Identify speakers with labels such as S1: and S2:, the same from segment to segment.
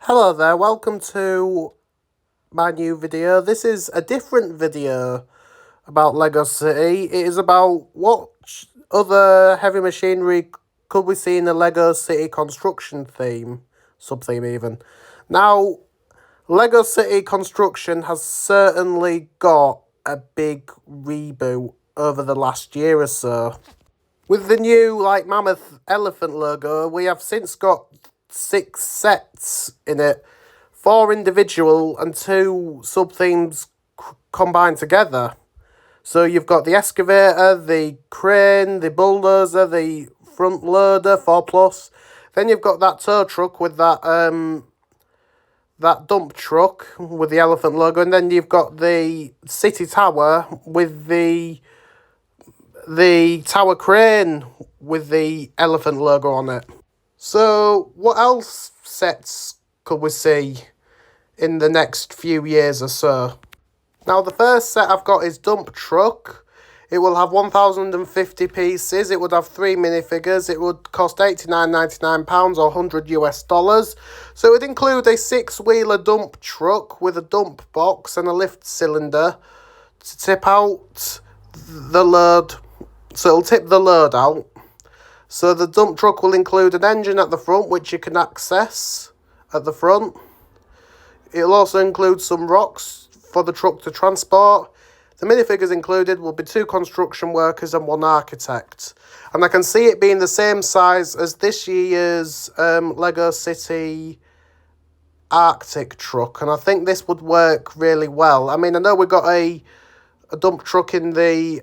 S1: Hello there, welcome to my new video. This is a different video about Lego City. It is about what other heavy machinery could we see in the Lego City construction theme, subtheme even. Now, Lego City construction has certainly got a big reboot over the last year or so. With the new, mammoth elephant logo, we have since got 6 sets in it, 4 individual and 2 sub-themes combined together. So you've got the excavator, the crane, the bulldozer, the front loader, 4+. Then you've got that tow truck with that dump truck with the elephant logo. And then you've got the city tower with the tower crane with the elephant logo on it. So, what else sets could we see in the next few years or so? Now, the first set I've got is dump truck. It will have 1,050 pieces. It would have 3 minifigures. It would cost £89.99 or $100. So, it would include a 6-wheeler dump truck with a dump box and a lift cylinder to tip out the load. So, it'll tip the load out. So the dump truck will include an engine at the front, which you can access at the front. It'll also include some rocks for the truck to transport. The minifigures included will be 2 construction workers and 1 architect. And I can see it being the same size as this year's Lego City Arctic truck. And I think this would work really well. I mean, I know we've got a dump truck in the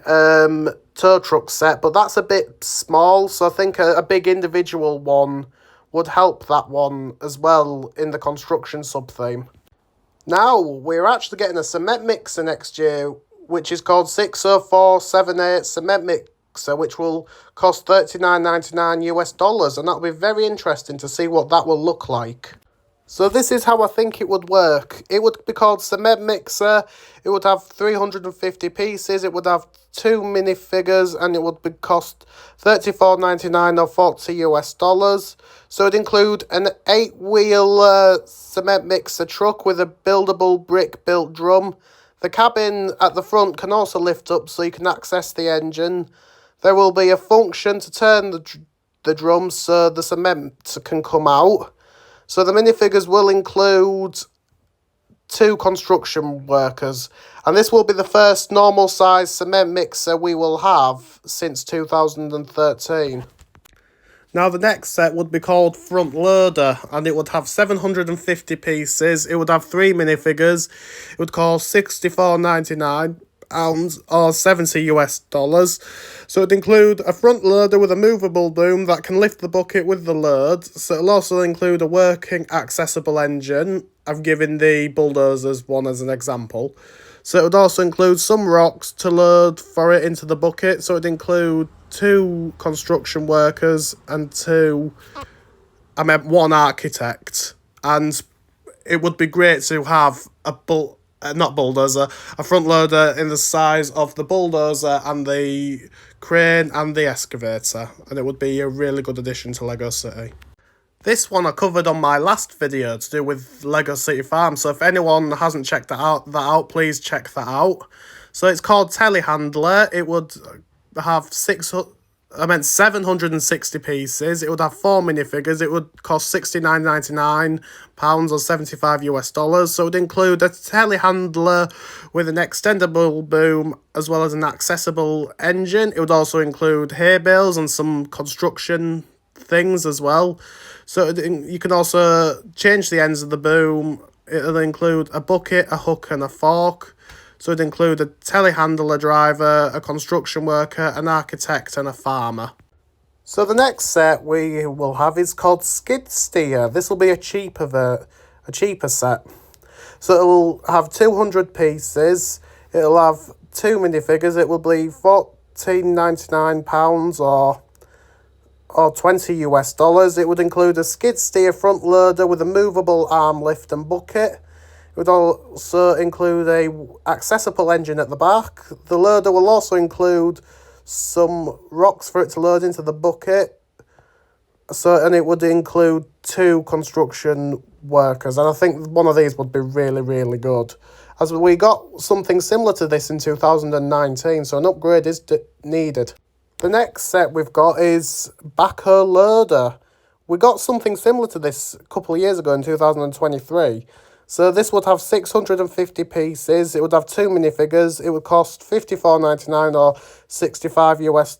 S1: tow truck set, but that's a bit small, so I think a big individual one would help that one as well in the construction sub-theme. Now, we're actually getting a cement mixer next year, which is called 60478 Cement Mixer, which will cost $39.99 and that'll be very interesting to see what that will look like. So this is how I think it would work. It would be called Cement Mixer. It would have 350 pieces. It would have 2 minifigures, and it would be cost $34.99 or $40. So it'd include an 8-wheel cement mixer truck with a buildable brick-built drum. The cabin at the front can also lift up, so you can access the engine. There will be a function to turn the drum so the cement can come out. So the minifigures will include 2 construction workers, and this will be the first normal size cement mixer we will have since 2013. Now the next set would be called Front Loader, and it would have 750 pieces. It would have 3 minifigures. It would cost £64.99 or $70. So it'd include a front loader with a movable boom that can lift the bucket with the load. So it'll also include a working accessible engine. I've given the bulldozers one as an example. So it would also include some rocks to load for it into the bucket. So it'd include 2 construction workers and 1 architect. And it would be great to have a front loader in the size of the bulldozer and the crane and the excavator, and it would be a really good addition to Lego City. This one I covered on my last video to do with Lego City Farm, so if anyone hasn't checked that out, please check that out. So it's called Telehandler. It would have 760 pieces. It would have 4 minifigures. It would cost £69.99 or $75. So it would include a telehandler with an extendable boom as well as an accessible engine. It would also include hay bales and some construction things as well. So you can also change the ends of the boom. It'll include a bucket, a hook and a fork. So it'd include a telehandler driver, a construction worker, an architect and a farmer. So the next set we will have is called Skid Steer. This will be a cheaper set. So it will have 200 pieces. It'll have 2 minifigures. It will be £14.99 or $20. It would include a skid steer front loader with a movable arm lift and bucket. It would also include a accessible engine at the back. The loader will also include some rocks for it to load into the bucket, So, and it would include 2 construction workers, and I think one of these would be really, really good. As we got something similar to this in 2019, so an upgrade is needed. The next set we've got is backer loader. We got something similar to this a couple of years ago in 2023. So this would have 650 pieces, it would have 2 minifigures, it would cost $54.99 or $65 US.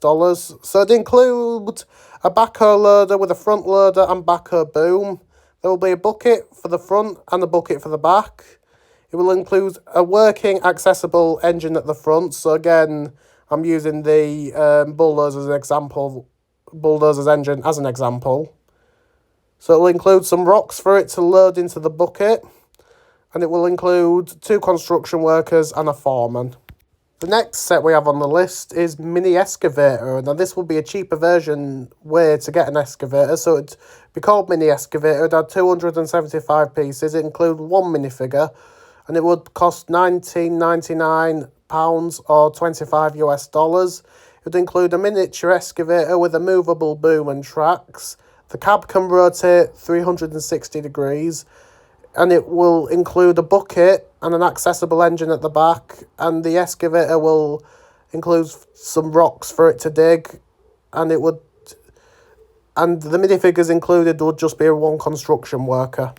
S1: So it'd include a backhoe loader with a front loader and backhoe boom. There will be a bucket for the front and a bucket for the back. It will include a working accessible engine at the front. So again, I'm using the bulldozer's engine as an example. So it'll include some rocks for it to load into the bucket. And it will include 2 construction workers and a foreman. The next set we have on the list is mini excavator. Now this will be a cheaper way to get an excavator, so it'd be called mini excavator. It'd have 275 pieces. It includes 1 minifigure, and it would cost £19.99 or $25 US. It would include a miniature excavator with a movable boom and tracks. The cab can rotate 360 degrees. And it will include a bucket and an accessible engine at the back, and the excavator will include some rocks for it to dig, and the minifigures included would just be 1 construction worker.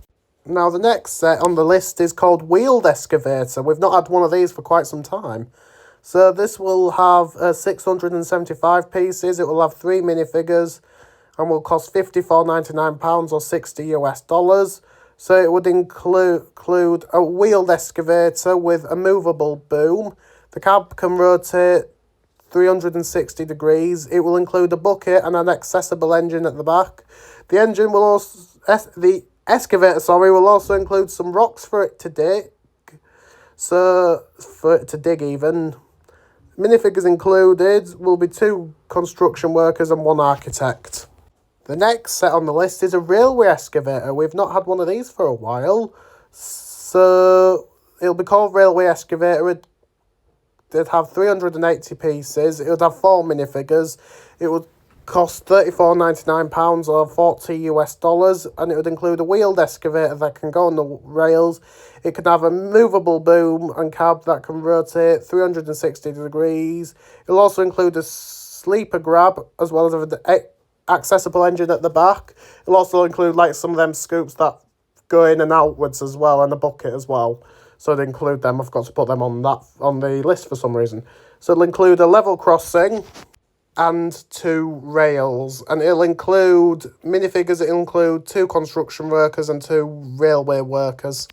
S1: Now the next set on the list is called wheeled excavator. We've not had one of these for quite some time. So this will have 675 pieces, it will have 3 minifigures, and will cost £54.99 or $60 US. So it would include a wheeled excavator with a movable boom. The cab can rotate 360 degrees. It will include a bucket and an accessible engine at the back. The excavator will also include some rocks for it to dig. Even. Minifigures included will be 2 construction workers and 1 architect. The next set on the list is a railway excavator. We've not had one of these for a while. So it'll be called railway excavator. It'd have 380 pieces. It would have 4 minifigures. It would cost £34.99 or $40 US. And it would include a wheeled excavator that can go on the rails. It could have a movable boom and cab that can rotate 360 degrees. It'll also include a sleeper grab as well as an accessible engine at the back. It'll also include some of them scoops that go in and outwards as well, and a bucket as well. So I'd include them. I forgot to put them on the list for some reason. So it'll include a level crossing and 2 rails, and it'll include minifigures. It'll include 2 construction workers and 2 railway workers.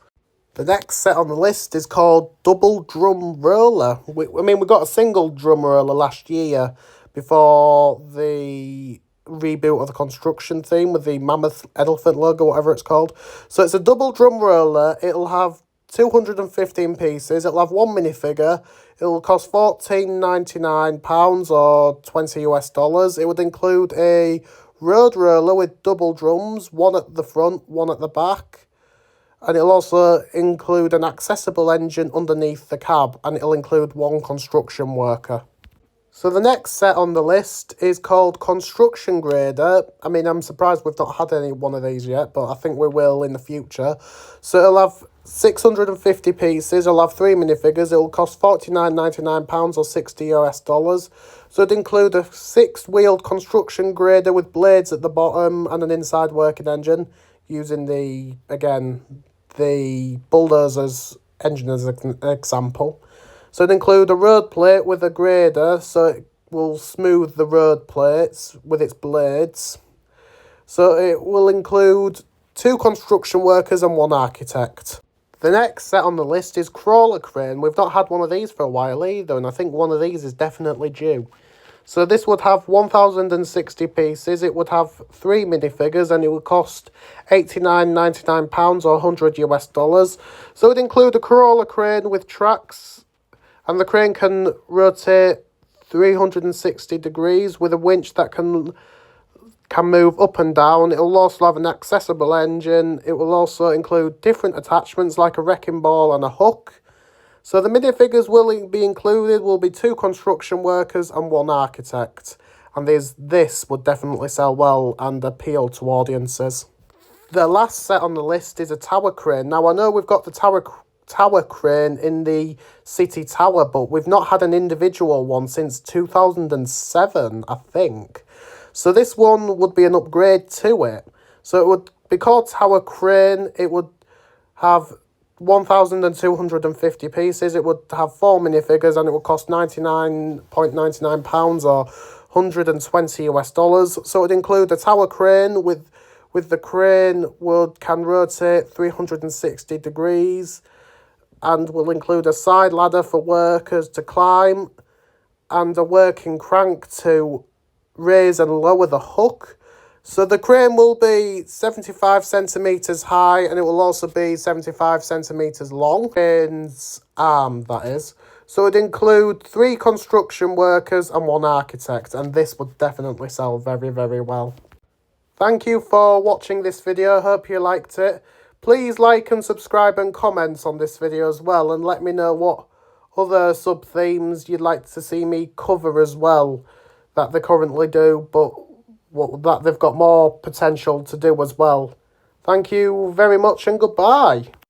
S1: The next set on the list is called double drum roller. We got a single drum roller last year before the reboot of the construction theme with the mammoth elephant logo, whatever it's called. So it's a double drum roller. It'll have 215 pieces. It'll have 1 minifigure. It'll cost £14.99 or $20 US. It would include a road roller with double drums, 1 at the front, 1 at the back. And it'll also include an accessible engine underneath the cab, and it'll include 1 construction worker. So the next set on the list is called Construction Grader. I'm surprised we've not had one of these yet, but I think we will in the future. So it'll have 650 pieces, it'll have 3 minifigures, it'll cost £49.99 or $60 US. So it'd include a 6-wheeled construction grader with blades at the bottom and an inside working engine, using the bulldozer's engine as an example. So it'd include a road plate with a grader, so it will smooth the road plates with its blades. So it will include 2 construction workers and 1 architect. The next set on the list is crawler crane. We've not had one of these for a while either, and I think one of these is definitely due. So this would have 1,060 pieces, it would have 3 minifigures, and it would cost £89.99 or $100 US. So it'd include a crawler crane with tracks, and the crane can rotate 360 degrees with a winch that can move up and down. It will also have an accessible engine. It will also include different attachments like a wrecking ball and a hook. So the minifigures will be included will be 2 construction workers and 1 architect. and this would definitely sell well and appeal to audiences. The last set on the list is a tower crane. Now, I know we've got the tower crane in the city tower, but we've not had an individual one since 2007, I think. So this one would be an upgrade to it. So it would be called tower crane. It would have 1,250 pieces. It would have 4 minifigures, and it would cost £99.99 or $120 US. So it would include a tower crane with the crane can rotate 360 degrees, and will include a side ladder for workers to climb and a working crank to raise and lower the hook. So the crane will be 75 centimetres high, and it will also be 75 centimetres long. Crane's arm, that is. So it'd include 3 construction workers and 1 architect, and this would definitely sell very, very well. Thank you for watching this video. Hope you liked it. Please like and subscribe and comment on this video as well, and let me know what other sub-themes you'd like to see me cover as well that they currently do, but that they've got more potential to do as well. Thank you very much and goodbye.